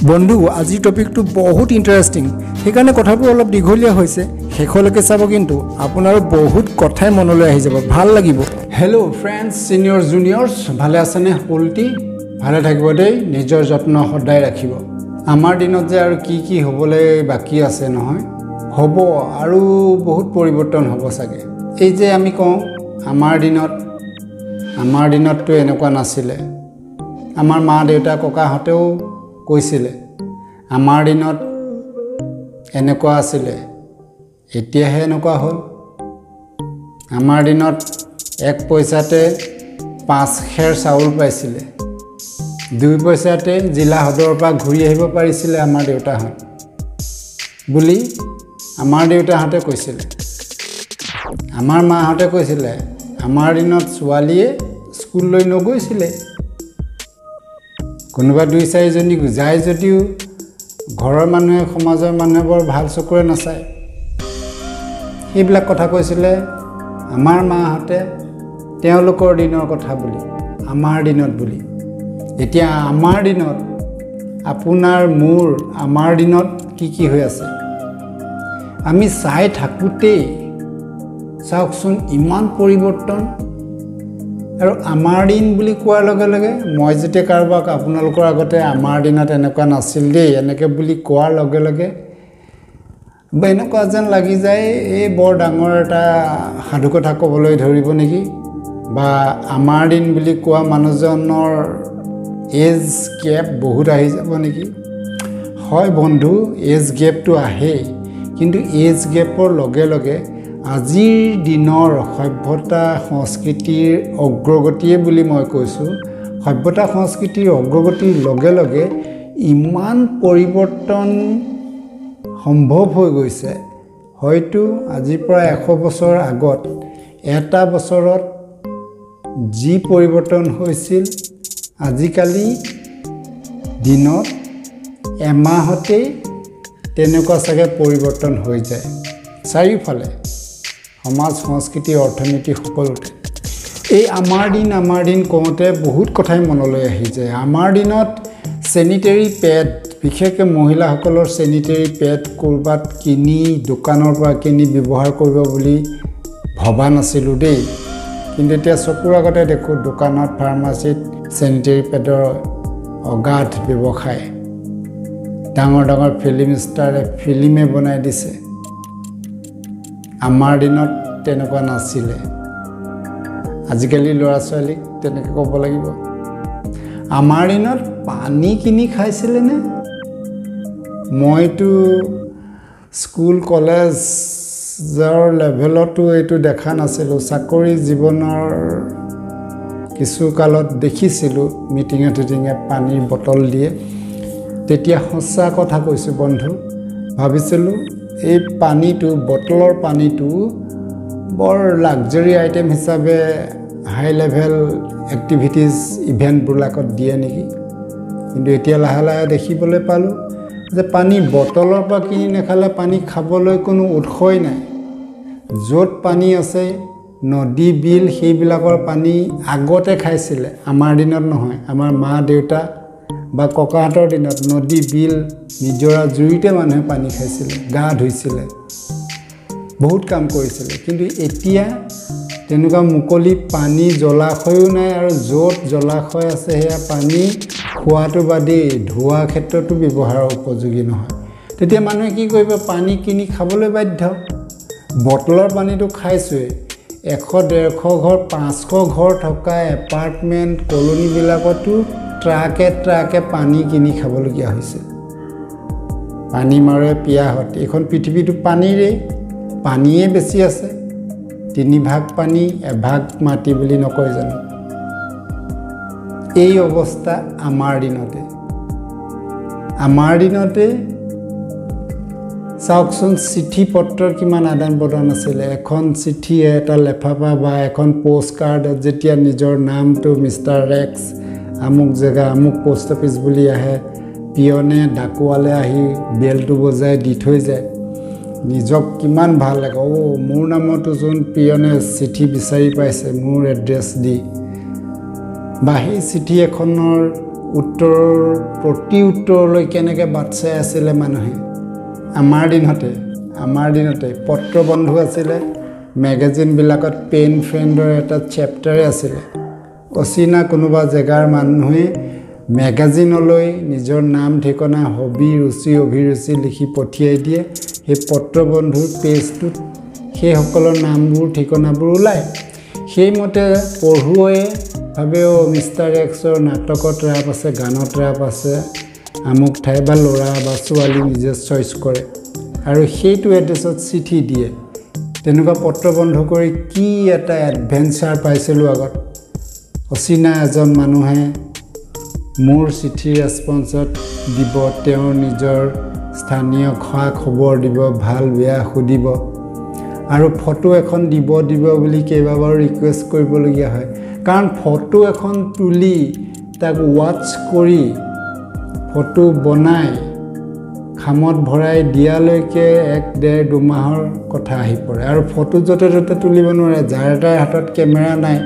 বন্ধু আজিৰ টপিকটো বহুত ইন্টাৰেষ্টিং সেইকাৰণে কথাবোৰ অলপ দীঘলীয়া হৈছে শেষলৈকে চাব কিন্তু আপোনাৰো বহুত কথাই মনলৈ আহি যাব ভাল লাগিব হেল্ল' ফ্ৰেণ্ডছ সিনিয়ৰ জুনিয়ৰ্ছ ভালে আছেনে সকলোটি ভালে থাকিব দেই নিজৰ যত্ন সদায় ৰাখিব আমাৰ দিনত যে আৰু কি হ'বলৈ বাকি আছে নহয় হ'ব আৰু বহুত পৰিৱৰ্তন হ'ব চাগে এই যে আমি কওঁ আমাৰ দিনতটো এনেকুৱা নাছিলে আমাৰ মা দেউতা ককাহঁতেও কৈছিলে আমাৰ দিনত এনেকুৱা আছিলে এতিয়াহে এনেকুৱা হ'ল আমাৰ দিনত 1 পইচাতে 5 খেৰ চাউল পাইছিলে 2 পইচাতে জিলা হদৰ পৰা ঘূৰি আহিব পাৰিছিলে আমাৰ দেউতাহঁত বুলি আমাৰ দেউতাহঁতে কৈছিলে আমাৰ মাহঁতে কৈছিলে আমাৰ দিনত ছোৱালীয়ে স্কুললৈ নগৈছিলে কোনোবা 2-4 জনী যায় যদিও ঘৰৰ মানুহে সমাজৰ মানুহে বৰ ভাল চকুৰে নাচায় সেইবিলাক কথা কৈছিলে আমাৰ মাহঁতে তেওঁলোকৰ দিনৰ কথা বুলি আমাৰ দিনত বুলি এতিয়া আমাৰ দিনত আপোনাৰ মোৰ আমাৰ দিনত কি হৈ আছে আমি চাই থাকোতেই চাওকচোন ইমান পৰিৱৰ্তন আৰু আমাৰ দিন বুলি কোৱাৰ লগে লগে মই যেতিয়া কাৰোবাক আপোনালোকৰ আগতে আমাৰ দিনত এনেকুৱা নাছিল দেই এনেকৈ বুলি কোৱাৰ লগে লগে এনেকুৱা যেন লাগি যায় এই বৰ ডাঙৰ এটা সাধু কথা ক'বলৈ ধৰিব নেকি বা আমাৰ দিন বুলি কোৱা মানুহজনৰ এজ গেপ বহুত আহি যাব নেকি হয় বন্ধু এজ গেপটো আহে কিন্তু এজ গেপৰ লগে লগে আজিৰ দিনৰ সভ্যতা সংস্কৃতিৰ অগ্ৰগতিয়ে বুলি মই কৈছোঁ সভ্যতা সংস্কৃতিৰ অগ্ৰগতিৰ লগে লগে ইমান পৰিৱৰ্তন সম্ভৱ হৈ গৈছে হয়তো আজিৰ পৰা 100 বছৰ আগত এটা বছৰত যি পৰিৱৰ্তন হৈছিল আজিকালি দিনত এমাহতে তেনেকুৱা চাগে পৰিৱৰ্তন হৈ যায় চাৰিওফালে সমাজ সংস্কৃতি অৰ্থনীতি সকলোতে এই আমাৰ দিন কওঁতে বহুত কথাই মনলৈ আহি যায় আমাৰ দিনত চেনিটেৰী পেড বিশেষকৈ মহিলাসকলৰ চেনিটেৰী পেড ক'ৰবাত কিনি দোকানৰ পৰা কিনি ব্যৱহাৰ কৰিব বুলি ভবা নাছিলোঁ দেই কিন্তু এতিয়া চকুৰ আগতে দেখোঁ দোকানত ফাৰ্মাচীত চেনিটেৰী পেডৰ অগাধ ব্যৱসায় ডাঙৰ ফিল্ম ষ্টাৰে ফিল্মে বনাই দিছে আমাৰ দিনত তেনেকুৱা নাছিলে আজিকালি ল'ৰা ছোৱালীক তেনেকৈ ক'ব লাগিব আমাৰ দিনত পানী কিনি খাইছিলেনে মইতো স্কুল কলেজৰ লেভেলতো এইটো দেখা নাছিলোঁ চাকৰি জীৱনৰ কিছু কালত দেখিছিলোঁ মিটিঙে পানীৰ বটল দিয়ে তেতিয়া সঁচা কথা কৈছোঁ বন্ধু ভাবিছিলোঁ এই পানীটো বটলৰ পানীটো বৰ লাক্সাৰি আইটেম হিচাপে হাই লেভেল এক্টিভিটিজ ইভেণ্টবিলাকত দিয়ে নেকি কিন্তু এতিয়া লাহে দেখিবলৈ পালোঁ যে পানী বটলৰ পৰা কিনি নাখালে পানী খাবলৈ কোনো উৎসই নাই য'ত পানী আছে নদী বিল সেইবিলাকৰ পানী আগতে খাইছিলে আমাৰ দিনত নহয় আমাৰ মা দেউতা বা ককাহঁতৰ দিনত নদী বিল নিজৰা জুৰিতে মানুহে পানী খাইছিলে গা ধুইছিলে বহুত কাম কৰিছিলে কিন্তু এতিয়া তেনেকুৱা মুকলি পানী জলাশয়ো নাই আৰু য'ত জলাশয় আছে সেয়া পানী খোৱাটো বাদেই ধোৱা ক্ষেত্ৰতো ব্যৱহাৰৰ উপযোগী নহয় তেতিয়া মানুহে কি কৰিব পানী কিনি খাবলৈ বাধ্য বটলৰ পানীটো খাইছোৱেই 100-150 ঘৰ 500 ঘৰ থকা এপাৰ্টমেণ্ট কলনীবিলাকতো ট্ৰাকে পানী কিনি খাবলগীয়া হৈছে পানী মাৰে পিয়াহত এইখন পৃথিৱীটো পানীয়ে বেছি আছে 3 ভাগ পানী 1 ভাগ মাটি বুলি নকয় জানো এই অৱস্থা আমাৰ দিনতে চাওকচোন চিঠি পত্ৰৰ কিমান আদান প্ৰদান আছিলে এখন চিঠি এটা লেফাফা বা এখন পোষ্ট কাৰ্ডত যেতিয়া নিজৰ নামটো মিষ্টাৰ এক্স আমুক জেগা আমুক পোষ্ট অফিচ বুলি আহে পিয়নে ডাকুৱালে আহি বেলটো বজাই দি থৈ যায় নিজক কিমান ভাল লাগে মোৰ নামতো যোন পিয়নে চিঠি বিচাৰি পাইছে মোৰ এড্ৰেছ দি বা সেই চিঠি এখনৰ প্ৰতি উত্তৰলৈ কেনেকৈ বাট চাই আছিলে মানুহে। আমাৰ দিনতে পত্ৰ বন্ধু আছিলে, মেগাজিনবিলাকত পেন ফ্ৰেণ্ডৰ এটা চেপ্টাৰে আছিলে। অচিনা কোনোবা জেগাৰ মানুহে মেগাজিনলৈ নিজৰ নাম ঠিকনা, হবি, ৰুচি, অভিৰুচি লিখি পঠিয়াই দিয়ে। সেই পত্ৰ বন্ধুৰ পেজটোত সেইসকলৰ নামবোৰ ঠিকনাবোৰ ওলায়। সেইমতে পঢ়ুৱৈয়ে ভাবে মিষ্টাৰ এক্সৰ নাটকত ৰাপ আছে, গানত ৰাপ আছে, আমুক ঠাই বা ল'ৰা বা ছোৱালী নিজে চইচ কৰে আৰু সেইটো এড্ৰেছত চিঠি দিয়ে। তেনেকুৱা পত্ৰ বন্ধ কৰি কি এটা এডভেঞ্চাৰ পাইছিলোঁ আগত। অচিনা এজন মানুহে মোৰ চিঠিৰ ৰেছপন্সত দিব, তেওঁৰ নিজৰ স্থানীয় খা খবৰ দিব, ভাল বেয়া সুধিব আৰু ফটো এখন দিব বুলি কেইবাবাৰো ৰিকুৱেষ্ট কৰিবলগীয়া হয়। কাৰণ ফটো এখন তুলি তাক ৱাটছ কৰি ফটো বনাই খামত ভৰাই দিয়ালৈকে 1-1.5-2 মাহৰ কথা আহি পৰে। আৰু ফটো য'তে ত'তে তুলিব নোৱাৰে। যাৰ তাৰ হাতত কেমেৰা নাই,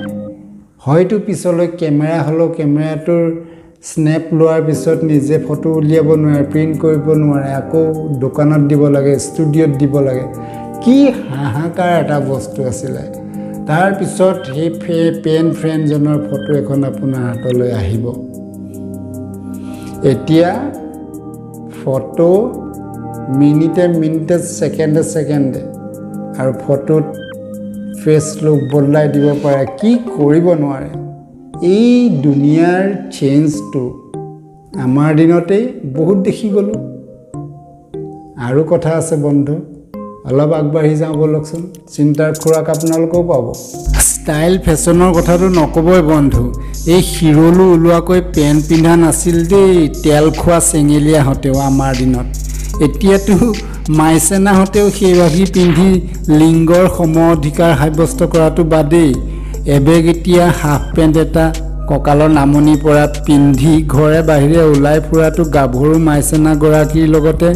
হয়তো পিছলৈ কেমেৰা হ'লেও কেমেৰাটোৰ স্নেপ লোৱাৰ পিছত নিজে ফটো উলিয়াব নোৱাৰে, প্ৰিণ্ট কৰিব নোৱাৰে, আকৌ দোকানত দিব লাগে, ষ্টুডিঅ'ত দিব লাগে। কি হাহাকাৰ এটা বস্তু আছিলে। তাৰপিছত সেই পেন ফ্ৰেণ্ডজনৰ ফটো এখন আপোনাৰ হাতলৈ আহিব। এতিয়া ফটো মিনিটে ছেকেণ্ডে আৰু ফটোত ফেচ লুক বদলাই দিব পাৰে, কি কৰিব নোৱাৰে। এই দুনিয়াৰ চেঞ্জটো আমাৰ দিনতেই বহুত দেখি গ'লোঁ। আৰু কথা আছে বন্ধু, অলপ আগবাঢ়ি যাওঁ ব'লকচোন, চিন্তাৰ খোৰাক আপোনালোকেও পাব। ষ্টাইল ফেশ্বনৰ কথাটো নক'বই বন্ধু। এই শিৰলো ওলোৱাকৈ পেণ্ট পিন্ধা নাছিল দেই তেল খোৱা চেঙেলীয়াহঁতেও আমাৰ দিনত। এতিয়াতো মাইচেনাহঁতেও সেইভাগি পিন্ধি লিংগৰ সম অধিকাৰ সাব্যস্ত কৰাটো বাদেই এবেগ এতিয়া হাফ পেণ্ট এটা কঁকালৰ নামনিৰ পৰা পিন্ধি ঘৰে বাহিৰে ওলাই ফুৰাটো গাভৰু মাইচেনাগৰাকীৰ লগতে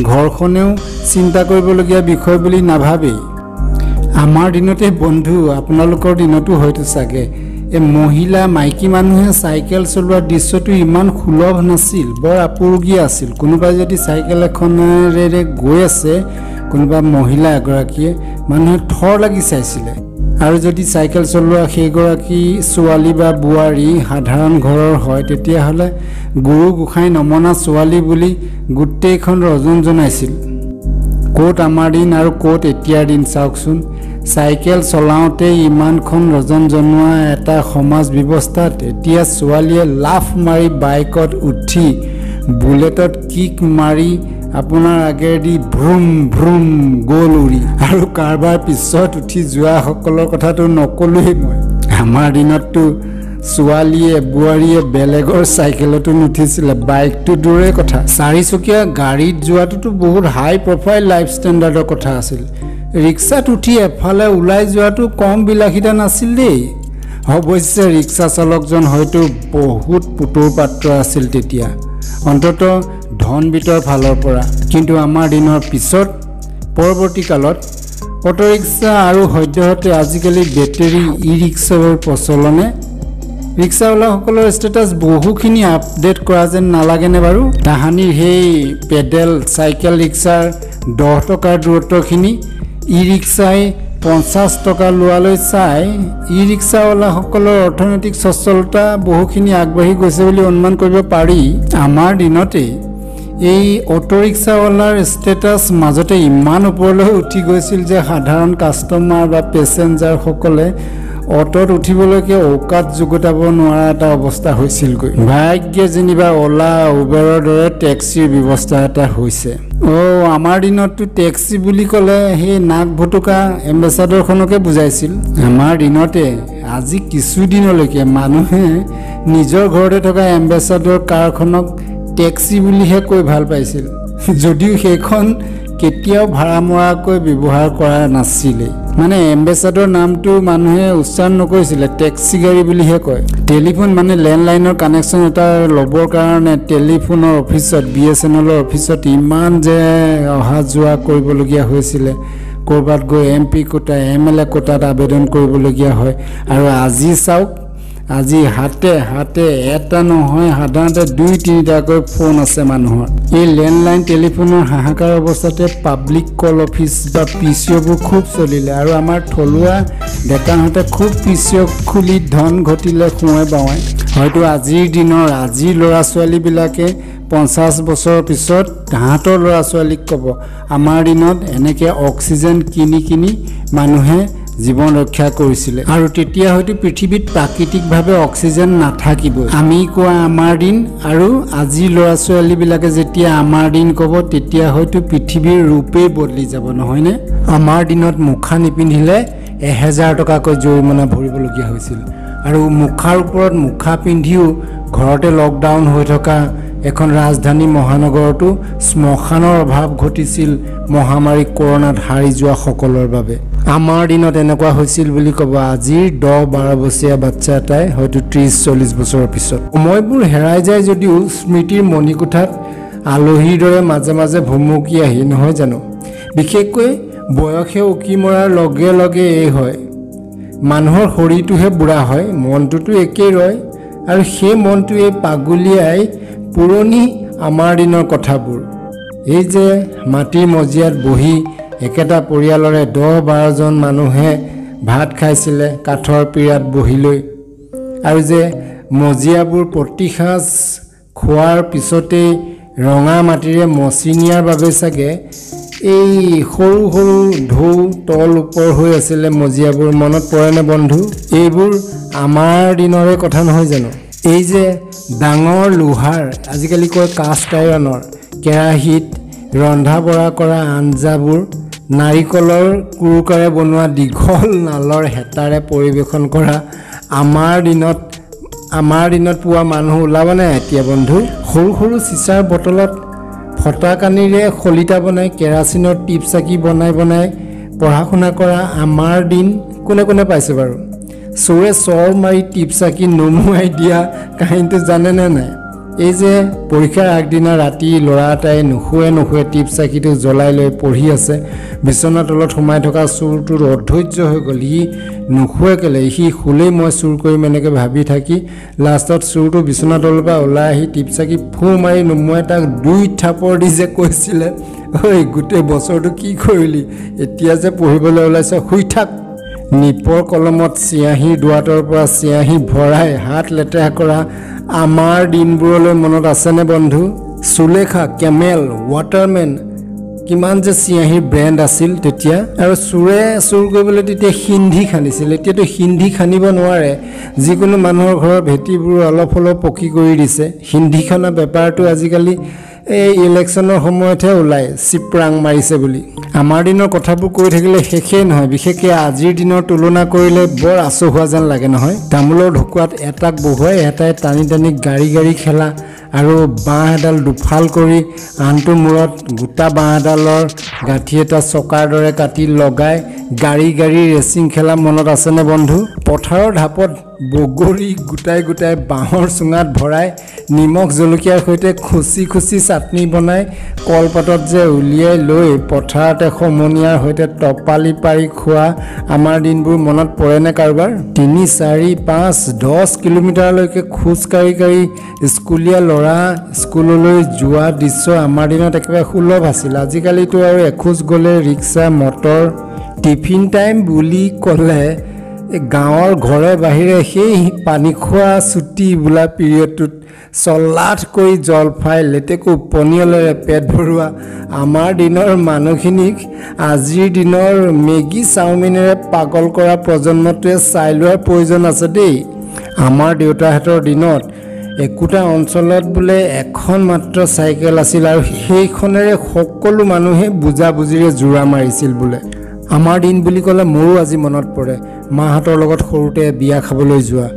ঘৰখনেও চিন্তা কৰিবলগীয়া বিষয় বুলি নাভাবেই। আমাৰ দিনতে বন্ধু, আপোনালোকৰ দিনতো হয়তো চাগে এই মহিলা মাইকী মানুহে চাইকেল চলোৱাৰ দৃশ্যটো ইমান সুলভ নাছিল, বৰ আপুৰুগীয়া আছিল। কোনোবাই যদি চাইকেল এখনেৰে গৈ আছে, কোনোবা মহিলা এগৰাকীয়ে, মানুহে থৰ লাগি চাইছিলে। আৰু যদি চাইকেল চলোৱা সেইগৰাকী ছোৱালী বা বোৱাৰী সাধাৰণ ঘৰৰ হয়, তেতিয়াহ'লে গুৰু গোসাঁই নমনা ছোৱালী বুলি গোটেইখন ৰজন জনাইছিল। ক'ত আমাৰ দিন আৰু ক'ত এতিয়াৰ দিন চাওকচোন। চাইকেল চলাওঁতে ইমানখন ৰজন জনোৱা এটা সমাজ ব্যৱস্থাত এতিয়া ছোৱালীয়ে লাফ মাৰি বাইকত উঠি বুলেটত কিক মাৰি আপোনাৰ আগেদি ভ্ৰুম ভ্ৰুম গ'ল উৰি। আৰু কাৰোবাৰ পিছত উঠি যোৱাসকলৰ কথাটো নকলোৱেই মই। আমাৰ দিনততো ছোৱালীয়ে বোৱাৰীয়ে বেলেগৰ চাইকেলতো নুঠিছিলে, বাইকটো দূৰৰে কথা। চাৰিচকীয়া গাড়ীত যোৱাটোতো বহুত হাই প্ৰফাইল লাইফ ষ্টেণ্ডাৰ্ডৰ কথা আছিল। ৰিক্সাত উঠি এফালে ওলাই যোৱাটো কম বিলাসিতা নাছিল দেই। অৱশ্যে ৰিক্সা চালকজন হয়তো বহুত পুতৌৰ পাত্ৰ আছিল তেতিয়া, অন্ততঃ ধনবিতৰ ফালৰ পৰা। কিন্তু আমাৰ দিনৰ পিছত পৰৱৰ্তী কালত অটো ৰিক্সা আৰু সদ্যহতে আজিকালি বেটেৰী ই ৰিক্সাৰ প্ৰচলনে ৰিক্সাৱালাসকলৰ ষ্টেটাছ বহুখিনি আপডেট কৰা যেন নালাগেনে বাৰু? তাহানিৰ সেই পেডেল চাইকেল ৰিক্সাৰ 10 টকাৰ দূৰত্বখিনি ই ৰিক্সাই 50 টকা লোৱালৈ চাই ই ৰিক্সাৱালাসকলৰ অৰ্থনৈতিক সচ্ছলতা বহুখিনি আগবাঢ়ি গৈছে বুলি অনুমান কৰিব পাৰি। আমাৰ দিনতেই এই অটো ৰিক্সাৱালাৰ ষ্টেটাছ মাজতে ইমান ওপৰলৈ উঠি গৈছিল যে সাধাৰণ কাষ্টমাৰ বা পেচেঞ্জাৰসকলে অটোত উঠিবলৈকে ঔকাত যুগুতাব নোৱাৰা এটা অৱস্থা হৈছিলগৈ। ভাগ্যে যেনিবা অলা উবেৰৰ দৰে টেক্সিৰ ব্যৱস্থা এটা হৈছে। আমাৰ দিনততো টেক্সি বুলি ক'লে সেই নাক ভুটুকা এম্বেচাডৰখনকে বুজাইছিল। আমাৰ দিনতে আজি কিছুদিনলৈকে মানুহে নিজৰ ঘৰতে থকা এম্বেচাডৰ কাৰখনক টেক্সি বুলিহে কৈ ভাল পাইছিল, যদিও সেইখন কেতিয়াও ভাড়া মৰাকৈ ব্যৱহাৰ কৰা নাছিলে। মানে এম্বেচাডৰ নামটো মানুহে উচ্চাৰণ নকৰিছিলে, টেক্সি গাড়ী বুলিহে কয়। টেলিফোন মানে লেণ্ডলাইনৰ কানেকশ্যন এটা ল'বৰ কাৰণে টেলিফোনৰ অফিচত BSNL অফিচত ইমান যে অহা যোৱা কৰিবলগীয়া হৈছিলে। ক'ৰবাত গৈ MP কোটা MLA কোটাত আবেদন কৰিবলগীয়া হয়। আৰু আজি চাওক, আজি হাতে হাতে এটা নহয় সাধাৰণতে 2-3টাকৈ ফোন আছে মানুহৰ। এই লেণ্ডলাইন টেলিফোনৰ হাহাকাৰ অৱস্থাতে পাব্লিক কল অফিচ বা পিচিঅ'বোৰ খুব চলিলে আৰু আমাৰ থলুৱা ডেকাহঁতে খুব পিচিঅ' খুলি ধন ঘটিলে সোঁৱাই বাওঁৱাই। হয়তো আজিৰ ল'ৰা ছোৱালীবিলাকে 50 বছৰৰ পিছত তাহাঁতৰ ল'ৰা ছোৱালীক ক'ব আমাৰ দিনত এনেকৈ অক্সিজেন কিনি মানুহে জীৱন ৰক্ষা কৰিছিলে আৰু তেতিয়া হয়তো পৃথিৱীত প্ৰাকৃতিকভাৱে অক্সিজেন নাথাকিবই। আমি কোৱা আমাৰ দিন আৰু আজিৰ ল'ৰা ছোৱালীবিলাকে যেতিয়া আমাৰ দিন ক'ব তেতিয়া হয়তো পৃথিৱীৰ ৰূপেই বদলি যাব, নহয়নে? আমাৰ দিনত মুখা নিপিন্ধিলে 1000 টকাকৈ জৰিমনা ভৰিবলগীয়া হৈছিল আৰু মুখাৰ ওপৰত মুখা পিন্ধিও ঘৰতে লকডাউন হৈ থকা এখন ৰাজধানী মহানগৰতো শ্মশানৰ অভাৱ ঘটিছিল মহামাৰী কৰোণাত হাৰি যোৱা সকলৰ বাবে। আমাৰ দিনত এনেকুৱা হৈছিল বুলি ক'ব আজিৰ 10-12 বছৰীয়া বাচ্চা এটাই হয়তো 30-40 বছৰৰ পিছত। সময়বোৰ হেৰাই যায় যদিও স্মৃতিৰ মণিকোঠাত আলহীৰ দৰে মাজে মাজে ভুমুকি আহি, নহয় জানো? বিশেষকৈ বয়সে উকি মৰাৰ লগে লগে এই হয়, মানুহৰ শৰীৰটোহে বুঢ়া হয়, মনটোতো একেই ৰয় আৰু সেই মনটোৱে পাগুলিয়াই পুৰণি আমাৰ দিনৰ কথাবোৰ। এই যে মাটিৰ মজিয়াত বহি একেটা পৰিয়ালৰে 10-12জন মানুহে ভাত খাইছিলে কাঠৰ পীৰাত বহি লৈ আৰু যে মজিয়াবোৰ প্ৰতি সাঁজ খোৱাৰ পিছতেই ৰঙা মাটিৰে মচি নিয়াৰ বাবে চাগে এই সৰু সৰু ঢৌ তল ওপৰ হৈ আছিলে মজিয়াবোৰ, মনত পৰেনে বন্ধু? এইবোৰ আমাৰ দিনৰে কথা নহয় জানো? এই যে ডাঙৰ লোহাৰ, আজিকালি কয় কাষ্ট আইৰণৰ কেৰাহীত ৰন্ধা বঢ়া কৰা আঞ্জাবোৰ নাৰিকলৰ কুৰুকাৰে বনোৱা দীঘল নালৰ হেতাৰে পৰিৱেশন কৰা আমাৰ দিনত পোৱা মানুহ ওলাবনে এতিয়া বন্ধু? সৰু সৰু চিচাৰ বটলত ফটা কানিৰে শলিতা বনাই কেৰাচিনৰ টিপ চাকি বনাই পঢ়া শুনা কৰা আমাৰ দিন কোনে কোনে পাইছে বাৰু? চোৰে চৰ মাৰি টিপ চাকি নমুৱাই দিয়া কাহিনীটো জানেনে নাই? এই যে পৰীক্ষাৰ আগদিনা ৰাতি ল'ৰা এটাই নুশুৱে টিপ চাকিটো জ্বলাই লৈ পঢ়ি আছে, বিচনাৰ তলত সোমাই থকা চোৰটোৰ অধৈৰ্য হৈ গ'ল। সি নুশুৱে কেলে, সি শুলেই মই চুৰ কৰিম এনেকৈ ভাবি থাকি লাষ্টত চোৰটো বিচনাৰ তলৰ পৰা ওলাই আহি টিপ চাকি ফু মাৰি নুমুৱাই তাক 2 থাপৰ দি যে কৈছিলে, ঐ গোটেই বছৰটো কি কৰিলি, এতিয়া যে পঢ়িবলৈ ওলাইছ শুই থাক। নিপৰ কলমত চিয়াঁহীৰ দুৱাতৰ পৰা চিয়াঁহী ভৰাই হাত লেতেৰা কৰা আমাৰ দিনবোৰলৈ মনত আছেনে বন্ধু? সুলেখা, কেমেল, ৱাটাৰমেন, কিমান যে চিয়াঁহীৰ ব্ৰেণ্ড আছিল তেতিয়া। আৰু চোৰে চুৰ কৰিবলৈ তেতিয়া সিন্ধি খান্দিছিল, এতিয়াতো সিন্ধি খান্দিব নোৱাৰে। যিকোনো মানুহৰ ঘৰৰ ভেটিবোৰ অলপ পকী কৰি দিছে। সিন্ধি খনা বেপাৰটো আজিকালি এই ইলেকশ্যনৰ সময়তহে ওলায় চিপৰাং মাৰিছে বুলি। আমাৰ দিনৰ কথাবোৰ কৈ থাকিলে শেষেই নহয়, বিশেষকৈ আজিৰ দিনৰ তুলনা কৰিলে বৰ আচু হোৱা যেন লাগে নহয়। তামোলৰ ঢকুৱাত এটাক বহুৱাই এটাই টানি টানি গাড়ী খেলা আৰু বাঁহ এডাল দুফাল কৰি আনটো মূৰত গোটা বাঁহ এডালৰ গাঁঠি এটা চকাৰ দৰে কাটি লগাই গাড়ী ৰেচিং খেলা মনত আছেনে বন্ধু? পথাৰৰ ঢাপত বগৰী গোটাই বাঁহৰ চুঙাত ভৰাই নিমখ জলকীয়াৰ সৈতে খুচি চাটনি বনাই কলপাতত যে উলিয়াই লৈ পথাৰতে সমনীয়াৰ সৈতে টপালি পাৰি খোৱা আমাৰ দিনবোৰ মনত পৰেনে কাৰোবাৰ? 3, 4, 5, 10 কিলোমিটাৰলৈকে খোজকাঢ়ি স্কুলীয়া ল'ৰা স্কুললৈ যোৱা দৃশ্য আমাৰ দিনত একেবাৰে সুলভ আছিল। আজিকালিতো আৰু এখোজ গ'লে ৰিক্সা মটৰ। টিফিন টাইম বুলি ক'লে গাঁৱৰ ঘৰে বাহিৰে সেই পানী খোৱা ছুটি বোলা পিৰিয়ডটোত চলাথ কৰি জলফাই লেটেকু পনিয়লেৰে পেট ভৰোৱা আমাৰ দিনৰ মানুহখিনিক আজিৰ দিনৰ মেগী চাওমিনেৰে পাগল কৰা প্ৰজন্মটোৱে চাই লোৱাৰ প্ৰয়োজন আছে দেই। আমাৰ দেউতাহঁতৰ দিনত একোটা অঞ্চলত বোলে এখন মাত্ৰ চাইকেল আছিল আৰু সেইখনেৰে সকলো মানুহে বুজাবুজিৰে জোৰা মাৰিছিল বোলে। আমাৰ দিন বুলি ক'লে মোৰো আজি মনত পৰে মাহঁতৰ লগত সৰুতে বিয়া খাবলৈ যোৱা।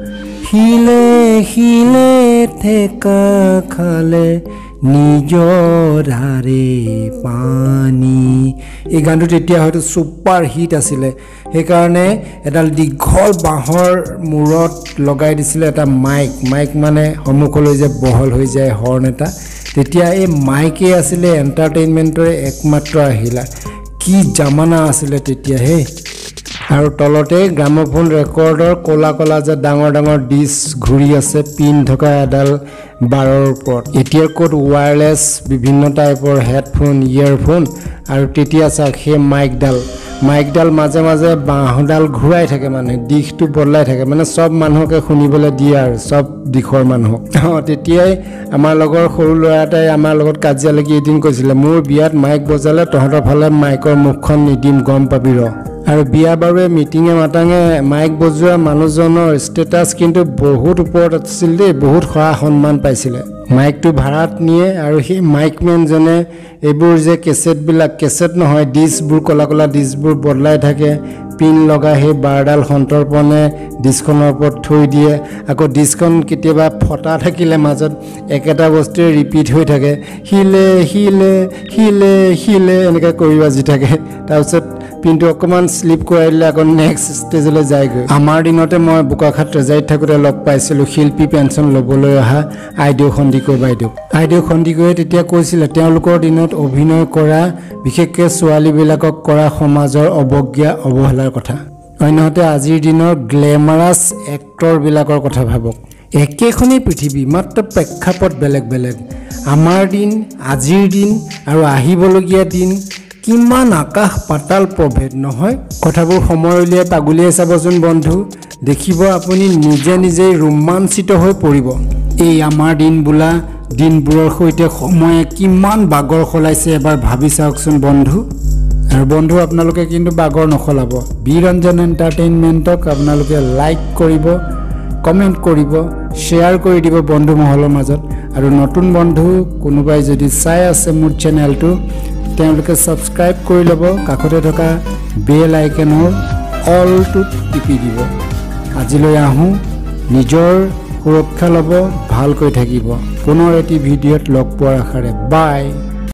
শিলে ঠেকা খালে নিজৰাৰে পানী, এই গানটো তেতিয়া হয়তো ছুপাৰ হিট আছিলে। সেইকাৰণে এডাল দীঘল বাঁহৰ মূৰত লগাই দিছিলে এটা মাইক মানে সন্মুখলৈ যে বহল হৈ যায় হৰ্ণ এটা। তেতিয়া এই মাইকেই আছিলে এণ্টাৰটেইনমেণ্টৰে একমাত্ৰ আহিলা। কি জামানা আছিলে তেতিয়া হে। আৰু তলতে গ্ৰামোফোন ৰেকৰ্ডৰ ক'লা ক'লা যে ডাঙৰ ডাঙৰ ডিছ ঘূৰি আছে পিন থকা এডাল বাৰৰ ওপৰত এতিয়া ক'ত ৱায়াৰলেছ বিভিন্ন টাইপৰ হেডফোন ইয়েৰফোন আৰু তেতিয়া চাওক সেই মাইকডাল মাজে মাজে বাঁহডাল ঘূৰাই থাকে মানে দিশটো বদলাই থাকে মানে চব মানুহকে শুনিবলৈ দিয়ে আৰু চব দিশৰ মানুহক তেতিয়াই আমাৰ লগৰ সৰু ল'ৰা এটাই আমাৰ লগত কাজিয়া লাগি এদিন কৈছিলে মোৰ বিয়াত মাইক বজালে তহঁতৰ ফালে মাইকৰ মুখখন নিদিম গম পাবি ৰ আৰু বিয়া বাৰুৱে মিটিঙে মাটাঙে মাইক বজোৱা মানুহজনৰ ষ্টেটাছ কিন্তু বহুত ওপৰত আছিল দেই বহুত সন্মান পাইছিলে মাইকটো ভাড়াত নিয়ে আৰু সেই মাইকমেনজনে এইবোৰ যে কেছেট নহয় ডিছবোৰ ক'লা ক'লা ডিছবোৰ বদলাই থাকে পিন লগাই সেই বাৰডাল সন্তৰ্পণে ডিছখনৰ ওপৰত থৈ দিয়ে আকৌ ডিছখন কেতিয়াবা ফটা থাকিলে মাজত একেটা বস্তুৱে ৰিপিট হৈ থাকে হিলে এনেকৈ কৰি বাজি থাকে তাৰপিছত পিনটো অকণমান শ্লিপ কৰাই দিলে আকৌ নেক্সট ষ্টেজলৈ যায়গৈ আমাৰ দিনতে মই বোকাখাট ট্ৰেজাৰীত থাকোঁতে লগ পাইছিলোঁ শিল্পী পেঞ্চন ল'বলৈ অহা আইদেউ সন্দিকৈয়ে তেতিয়া কৈছিলে তেওঁলোকৰ দিনত অভিনয় কৰা বিশেষকৈ ছোৱালীবিলাকক কৰা সমাজৰ অৱহেলাৰ কথা অন্যহাতে আজিৰ দিনৰ গ্লেমাৰাছ এক্টৰবিলাকৰ কথা ভাবক একেখনেই পৃথিৱী মাত্ৰ প্ৰেক্ষাপট বেলেগ বেলেগ আমাৰ দিন আজিৰ দিন আৰু আহিবলগীয়া দিন কিমান আকাশ পাতাল প্ৰভেদ নহয় কথাবোৰ সময় উলিয়াই পাগুলিয়াই চাবচোন বন্ধু দেখিব আপুনি নিজেই ৰোমাঞ্চিত হৈ পৰিব এই আমাৰ দিন বোলা দিনবোৰৰ সৈতে সময়ে কিমান বাগৰ সলাইছে এবাৰ ভাবি চাওকচোন বন্ধু আৰু বন্ধু আপোনালোকে কিন্তু বাগৰ নসলাব বিৰঞ্জন এণ্টাৰটেইনমেণ্টক আপোনালোকে লাইক কৰিব কমেণ্ট কৰিব শ্বেয়াৰ কৰি দিব বন্ধু মহলৰ মাজত আৰু নতুন বন্ধু কোনোবাই যদি চাই আছে মোৰ চেনেলটো তেওঁলোকে ছাবস্ক্ৰাইব কৰি ল'ব কাষতে থকা বেল আইকনৰ অলটোত টিপি দিব আজিলৈ আহোঁ নিজৰ সুৰক্ষা ল'ব ভালকৈ থাকিব পুনৰ এটি ভিডিঅ'ত লগ পোৱাৰ আশাৰে বাই